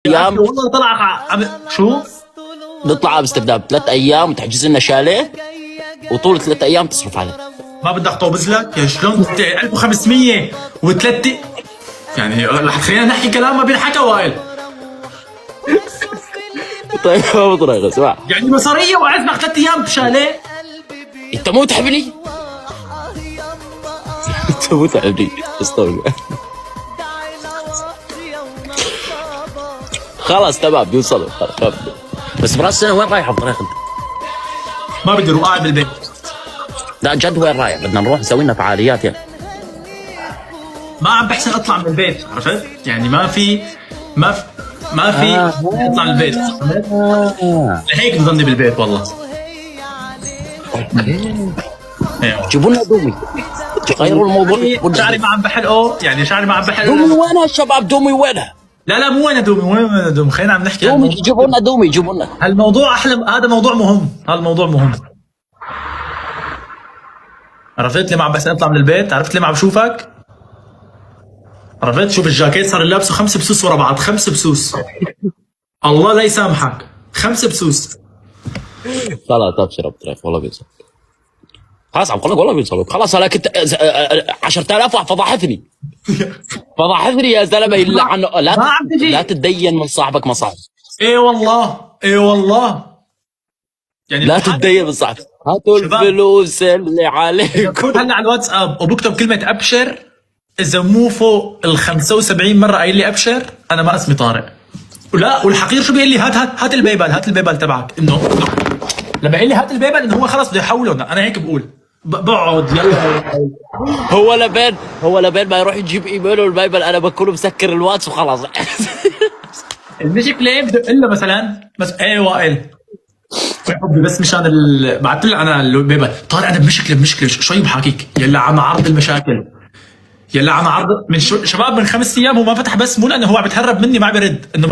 ايام والله طلع شو؟ نطلع امستردام 3 ايام وتحجز لنا شاليه وطول 3 ايام تصرف عليه. ما بدك طوبز لك؟ يا شلون 1500 و3 يعني رح خلينا نحكي كلام ما بينحكى وائل. طيب ما بطريقه اسمع، يعني مصاريه وعزمك 3 ايام بشاليه. انت مو تحبني انت مو تحبني استوعب. خلاص تمام بيوصلوا خلاص. بس براس السنه وين رايح بطريقه؟ ما بدي اروح قاعد بالبيت. لا جد وين رايح؟ بدنا نروح نسوي لنا فعاليات يعني. ما عم بحسن اطلع من البيت، عرفت؟ يعني ما في اطلع من البيت، لهيك بضلني بالبيت والله. ايوه جيبوا لنا دومي، غيروا الموضوع. شعري ما عم بحلقه، يعني شعري ما عم دومي بحلقه. وينها الشباب؟ دومي وينها؟ لا مو وين دومي، وين دومي، خلينا عم نحكي عن دومي الموضوع. جيبوا لنا دومي، جيبوا لنا. الموضوع احلى، هذا موضوع مهم، هذا الموضوع مهم. عرفت ليه ما عم بس اطلع من البيت؟ عرفت ليه ما عم بشوفك؟ عرفت؟ شوف الجاكيت صار لابسه 5 بسوس ورا بعض، 5 بسوس. الله لا يسامحك، 5 بسوس. خلاص ابشر ابو والله بيوصل. خلاص عم قول لك والله بيوصل. خلاص انا كنت 10,000 واحد فضحتني فضحتني يا زلمه. الا عنه لا ما عم تجي. لا تتدين من صاحبك مصاحب. ايه والله، ايه والله. يعني لا تتدين من صاحبك. هاتوا شباب. الفلوس اللي عليكم. بكون هلا على الواتساب وبكتب كلمة ابشر، اذا مو فوق ال 75 مرة قايل لي ابشر، انا ما اسمي طارق. ولا والحقير شو بيقول لي؟ هات البيبال، هات البيبال تبعك. انه لما يقول لي هات البيبال انه هو خلص بده يحوله، انا هيك بقول بقعد يلا. هو لبين ما يروح يجيب ايميله والبايبل انا بكون مسكر الواتس وخلاص. المشكلة بدق له مثلا بس ايه وائل يا حبي، بس مشان بعثت له انا البيبال. طارق انا بمشكلة شوي بحاكيك، يلا عم عرض المشاكل، يلا عم عرض من شباب من 5 ايام. هو ما فتح بس مو لانه هو عم يتهرب مني، ما عم يرد انه